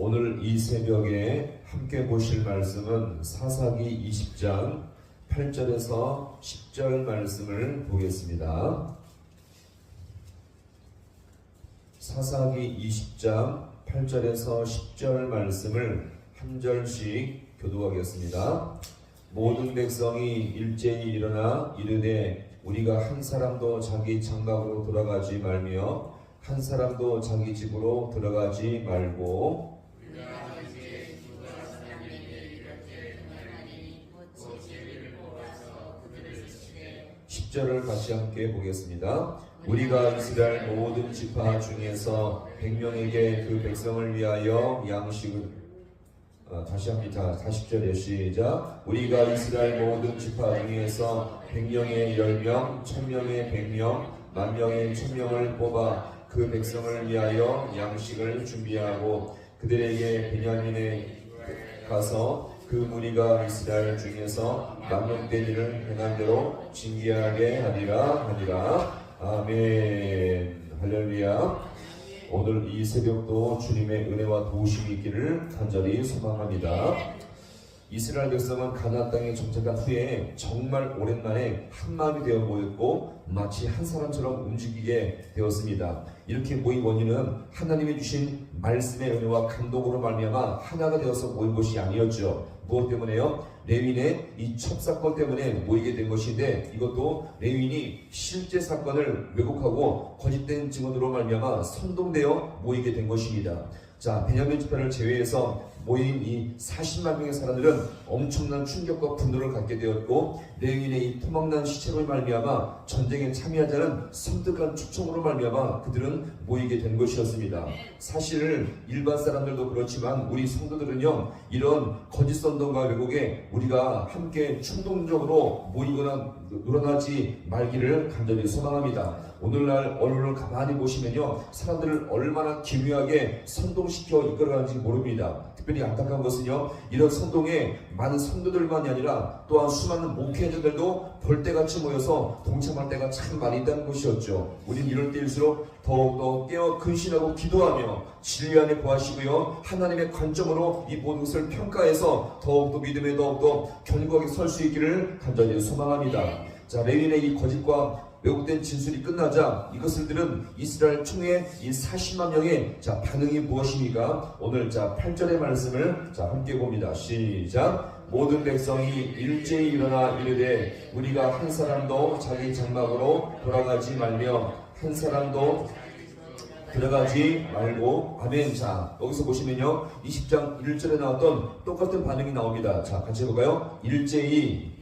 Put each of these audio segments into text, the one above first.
오늘 이 새벽에 함께 보실 말씀은 사사기 20장 8절에서 10절 말씀을 보겠습니다. 사사기 20장 8절에서 10절 말씀을 한 절씩 교독하겠습니다. 모든 백성이 일제히 일어나 이르되 우리가 한 사람도 자기 장막으로 돌아가지 말며 한 사람도 자기 집으로 들어가지 말고 10절을 같이 함께 보겠습니다. 우리가 이스라엘 모든 지파 중에서 100명에게 그 백성을 위하여 양식을 다시 합니다. 40절에 시작. 우리가 이스라엘 모든 지파 중에서 100명에 10명, 1000명에 100명, 10,000명에 1000명을 뽑아 그 백성을 위하여 양식을 준비하고 그들에게 베냐민에 가서 그 무리가 이스라엘 중에서 남용된 일을 행한 대로 징계하게 하리라. 아멘. 할렐루야. 오늘 이 새벽도 주님의 은혜와 도우심이 있기를 간절히 소망합니다. 이스라엘 백성은 가나안 땅에 정착한 후에 정말 오랜만에 한마음이 되어 모였고 마치 한 사람처럼 움직이게 되었습니다. 이렇게 모인 원인은 하나님이 주신 말씀의 은혜와 감동으로 말미암아 하나가 되어서 모인 것이 아니었죠. 무엇 때문에요? 레윈의 이 첩사건 때문에 모이게 된 것인데, 이것도 레윈이 실제 사건을 왜곡하고 거짓된 증언으로 말미암아 선동되어 모이게 된 것입니다. 자, 베냐민 지파를 제외해서 모인 이 40만 명의 사람들은 엄청난 충격과 분노를 갖게 되었고, 레윈의 이 토막난 시체로 말미암아 전쟁에 참여하자는 섬뜩한 초청으로 말미암아 그들은 모이게 된 것이었습니다. 사실 일반 사람들도 그렇지만 우리 성도들은요, 이런 거짓 선동과 왜곡에 우리가 함께 충동적으로 모이거나 늘어나지 말기를 간절히 소망합니다. 오늘날 언론을 가만히 보시면요, 사람들을 얼마나 기묘하게 선동시켜 이끌어가는지 모릅니다. 특별히 안타까운 것은요, 이런 선동에 많은 성도들만이 아니라 또한 수많은 목회자들도 벌떼같이 모여서 동참할 때가 참 많이 있다는 것이었죠. 우린 이럴 때일수록 더욱더 깨어 근신하고 기도하며 진리 안에 거하시고요, 하나님의 관점으로 이 모든 것을 평가해서 더욱더 믿음에 더욱더 견고하게 설 수 있기를 간절히 소망합니다. 자, 레윈의 이 거짓과 왜곡된 진술이 끝나자 이것을 들은 이스라엘 총회 이 40만 명의 반응이 무엇입니까? 오늘 8절의 말씀을 함께 봅니다. 시작. 모든 백성이 일제히 일어나 이르되 우리가 한 사람도 자기 장막으로 돌아가지 말며 한 사람도 들어가지 말고. 아멘. 자, 여기서 보시면요, 20장 1절에 나왔던 똑같은 반응이 나옵니다. 자, 같이 해볼까요? 일제히.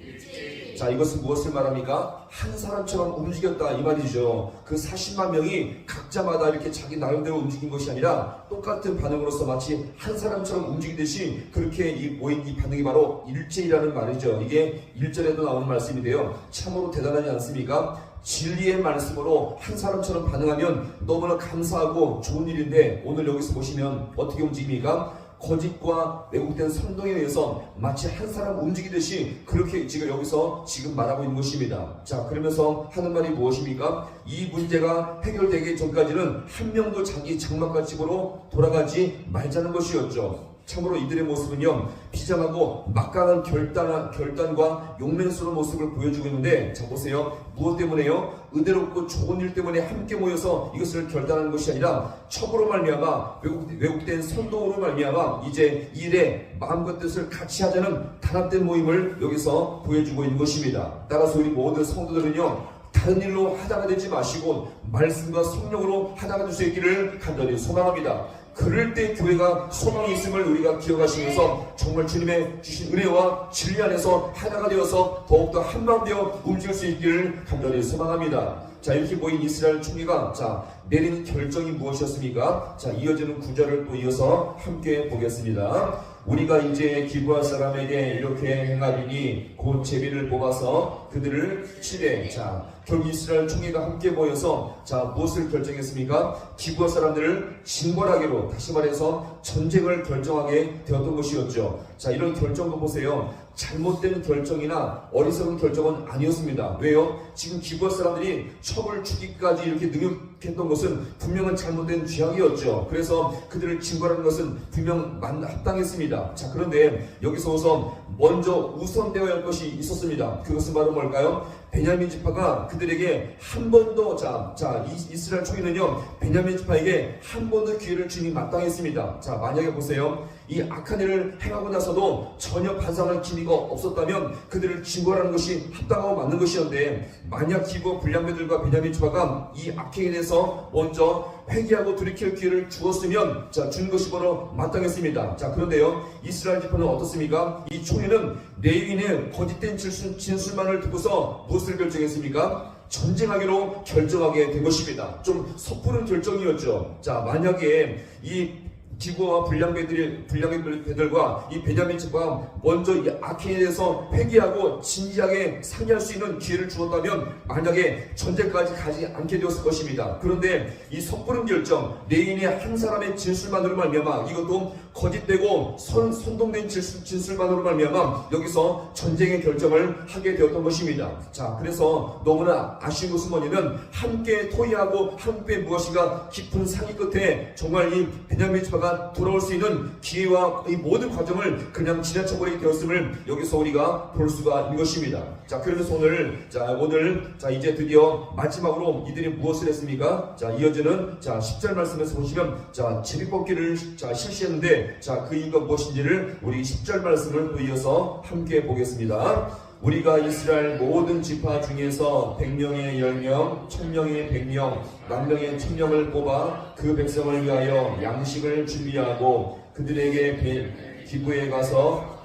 자, 이것은 무엇을 말합니까? 한 사람처럼 움직였다 이 말이죠. 그 40만 명이 각자마다 이렇게 자기 나름대로 움직인 것이 아니라 똑같은 반응으로서 마치 한 사람처럼 움직이듯이 그렇게 모인 이 반응이 바로 일제이라는 말이죠. 이게 1절에도 나오는 말씀인데요, 참으로 대단하지 않습니까? 진리의 말씀으로 한 사람처럼 반응하면 너무나 감사하고 좋은 일인데, 오늘 여기서 보시면 어떻게 움직입니까? 거짓과 왜곡된 선동에 의해서 마치 한 사람 움직이듯이 그렇게 지금 여기서 말하고 있는 것입니다. 자, 그러면서 하는 말이 무엇입니까? 이 문제가 해결되기 전까지는 한 명도 자기 장막과 집으로 돌아가지 말자는 것이었죠. 참으로 이들의 모습은요, 비장하고 막강한 결단과 용맹스러운 모습을 보여주고 있는데, 자 보세요. 무엇 때문에요? 의대롭고 좋은 일 때문에 함께 모여서 이것을 결단하는 것이 아니라 첩으로 말미암아 왜곡된 선동으로 말미암아 이제 일에 마음과 뜻을 같이 하자는 단합된 모임을 여기서 보여주고 있는 것입니다. 따라서 우리 모든 성도들은요, 다른 일로 하다가 되지 마시고 말씀과 성령으로 하다가 될 수 있기를 간절히 소망합니다. 그럴 때 교회가 소망이 있음을 우리가 기억하시면서 정말 주님의 주신 은혜와 진리 안에서 하나가 되어서 더욱더 한마음 되어 움직일 수 있기를 간절히 소망합니다. 자, 이렇게 모인 이스라엘 총회가 내린 결정이 무엇이었습니까? 자, 이어지는 구절을 또 이어서 함께 보겠습니다. 우리가 이제 기브아 사람에게 이렇게 행하리니 곧 제비를 뽑아서 그들을 치되. 자, 결국 이스라엘 총회가 함께 모여서 무엇을 결정했습니까? 기브아 사람들을 징벌하기로, 다시 말해서 전쟁을 결정하게 되었던 것이었죠. 자, 이런 결정도 보세요. 잘못된 결정이나 어리석은 결정은 아니었습니다. 왜요? 지금 기부할 사람들이 척을 죽이기까지 이렇게 능욕했던 것은 분명한 잘못된 죄악이었죠. 그래서 그들을 징벌하는 것은 분명 합당했습니다. 자, 그런데 여기서 우선 먼저 우선되어야 할 것이 있었습니다. 그것은 바로 뭘까요? 베냐민 지파가 그들에게 한 번도 이스라엘 총회는요 베냐민 지파에게 한 번도 기회를 주니 마땅했습니다. 자, 만약에 보세요. 이 악한 일을 행하고 나서도 전혀 반성할 기미가 없었다면 그들을 징벌하는 것이 합당하고 맞는 것이었는데, 만약 기부와 불량배들과 베냐민 지파가 이 악행에 대해서 먼저 회개하고 돌이킬 기회를 주었으면 주는 것이 바로 마땅했습니다. 자, 그런데요 이스라엘 지파는 어떻습니까? 이 총회는 레위인의 거짓된 진술만을 듣고서 무엇을 결정했습니까? 전쟁하기로 결정하게 된 것입니다. 좀 섣부른 결정이었죠. 자, 만약에 이 기부와 불량배들과 이 베냐민 지파가 먼저 이 악행에 대해서 회개하고 진지하게 상의할 수 있는 기회를 주었다면 만약에 전쟁까지 가지 않게 되었을 것입니다. 그런데 이 섣부른 결정, 레위인의 한 사람의 진술만으로 말미암아, 이것도 거짓되고 선동된 진술만으로 말미암아 여기서 전쟁의 결정을 하게 되었던 것입니다. 자, 그래서 너무나 아쉬운 것은 뭐냐면 함께 토의하고 함께 무엇인가 깊은 상의 끝에 정말 이 베냐민 지파가 돌아올 수 있는 기회와 이 모든 과정을 그냥 지나쳐버리게 되었음을 여기서 우리가 볼 수가 있는 것입니다. 자, 그러면서 오늘 이제 드디어 마지막으로 이들이 무엇을 했습니까? 자, 이어지는 10절 말씀에서 보시면 제비뽑기를 실시했는데, 그 이유가 무엇인지를 우리 10절 말씀을 또 이어서 함께 보겠습니다. 우리가 이스라엘 모든 지파 중에서 100명의 10명, 1000명의 100명, 10,000명의 1000명을 뽑아 그 백성을 위하여 양식을 준비하고 그들에게 기부해 가서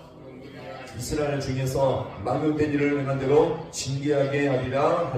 이스라엘 중에서 망령된 일을 행한 대로 징계하게 하리라.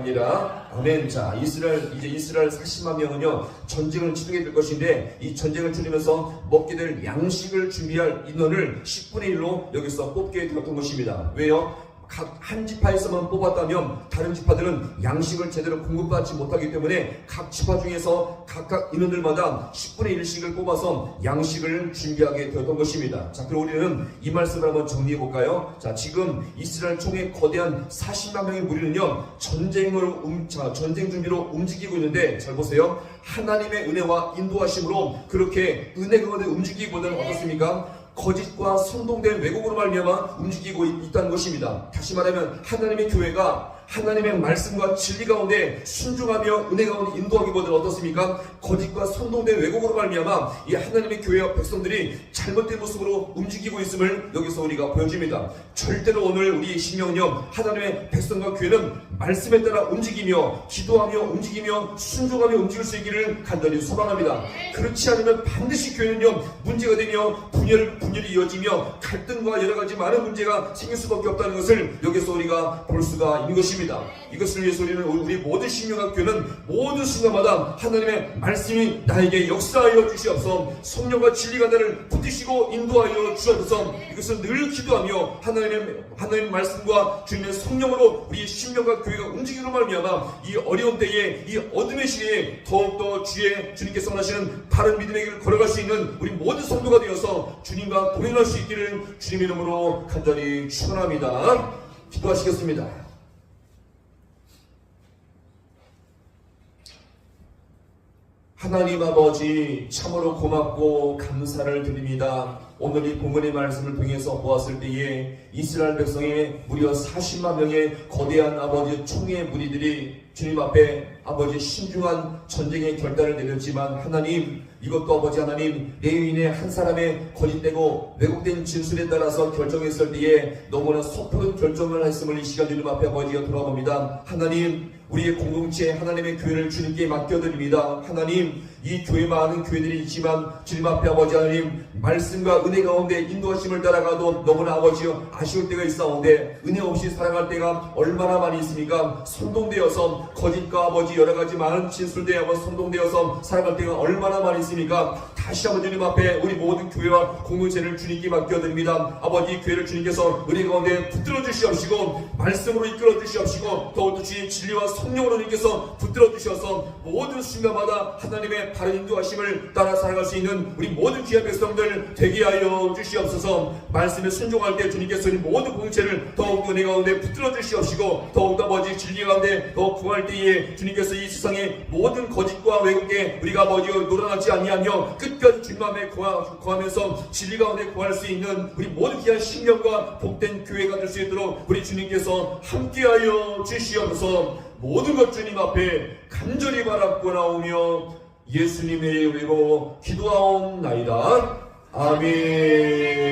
아멘. 자, 이스라엘 40만 명은요 전쟁을 치르게 될 것인데, 이 전쟁을 치르면서 먹게 될 양식을 준비할 인원을 10분의 1로 여기서 뽑게 되었던 것입니다. 왜요? 각 한 지파에서만 뽑았다면 다른 지파들은 양식을 제대로 공급받지 못하기 때문에 각 지파 중에서 각각 인원들마다 10분의 1씩을 뽑아서 양식을 준비하게 되었던 것입니다. 자, 그럼 우리는 이 말씀을 한번 정리해 볼까요? 자, 지금 이스라엘 총의 거대한 40만 명의 무리는요 전쟁 준비로 움직이고 있는데, 잘 보세요. 하나님의 은혜와 인도하심으로 그렇게 은혜 가운데 움직이기보다는 어떻습니까? 거짓과 선동된 왜곡으로 말미암아 움직이고 있다는 것입니다. 다시 말하면 하나님의 교회가 하나님의 말씀과 진리 가운데 순종하며 은혜 가운데 인도하기보다는 어떻습니까? 거짓과 선동된 왜곡으로 말미암아 이 하나님의 교회와 백성들이 잘못된 모습으로 움직이고 있음을 여기서 우리가 보여줍니다. 절대로 오늘 우리 신령은요 하나님의 백성과 교회는 말씀에 따라 움직이며 기도하며 움직이며 순종하며 움직일 수 있기를 간절히 소망합니다. 그렇지 않으면 반드시 교회는요 문제가 되며 분열이 이어지며 갈등과 여러가지 많은 문제가 생길 수밖에 없다는 것을 여기서 우리가 볼 수가 있는 것입니다. 이것을 위해서 우리 모든 신령학교는 모든 순간마다 하나님의 말씀이 나에게 역사하여 주시옵소서, 성령과 진리가 나를 붙드시고 인도하여 주옵소서. 이것을 늘 기도하며 하나님의 말씀과 주님의 성령으로 우리 신령과 교회가 움직이는 말미암아 이 어려운 때에 이 어둠의 시대에 더욱더 주님께서 원하시는 바른 믿음의 길을 걸어갈 수 있는 우리 모든 성도가 되어서 주님과 동행할 수 있기를 주님의 이름으로 간절히 축원합니다. 기도하시겠습니다. 하나님 아버지, 참으로 고맙고 감사를 드립니다. 오늘 이 본문의 말씀을 통해서 보았을 때에 이스라엘 백성의 무려 40만 명의 거대한 아버지 총의 무리들이 주님 앞에 아버지 신중한 전쟁의 결단을 내렸지만, 하나님, 이것도 아버지 하나님 레위인의 한 사람의 거짓되고 왜곡된 진술에 따라서 결정했을 때에 너무나 섣부른 결정을 했음을 이 시간 주님 앞에 아버지가 돌아봅니다. 하나님, 우리의 공동체 하나님의 교회를 주님께 맡겨드립니다. 하나님, 이 교회 많은 교회들이 있지만 주님 앞에 아버지 하나님 말씀과 은혜 가운데 인도하심을 따라가도 너무나 아버지여 아쉬울 때가 있사온데, 은혜 없이 살아갈 때가 얼마나 많이 있습니까? 선동되어서 거짓과 아버지 아버지 여러 가지 많은 진술되어 아버지 선동되어서 살아갈 때가 얼마나 많이 있습니까? 다시 한번 주님 앞에 우리 모든 교회와 공동체를 주님께 맡겨드립니다. 아버지 교회를 주님께서 우리 가운데 붙들어 주시옵시고 말씀으로 이끌어 주시옵시고 더욱더 주의 진리와 성령으로 주님께서 붙들어 주셔서 모든 순간마다 하나님의 바른 인도하심을 따라 살아갈 수 있는 우리 모든 귀한 백성들 되게 하여 주시옵소서. 말씀에 순종할 때 주님께서 우리 모든 공동체를 더욱더 내 가운데 붙들어 주시옵시고 더욱더 아버지 진리 가운데 더 구할 때에 주님께서 이 세상의 모든 거짓과 왜곡에 우리가 아버지 놀아나지 아니하며 끝까지 주님 앞에 구하면서 진리 가운데 구할 수 있는 우리 모든 귀한 신령과 복된 교회가 될 수 있도록 우리 주님께서 함께하여 주시옵소서. 모든 것 주님 앞에 간절히 바라고 나오며 예수님의 이름으로 기도하옵나이다. 아멘.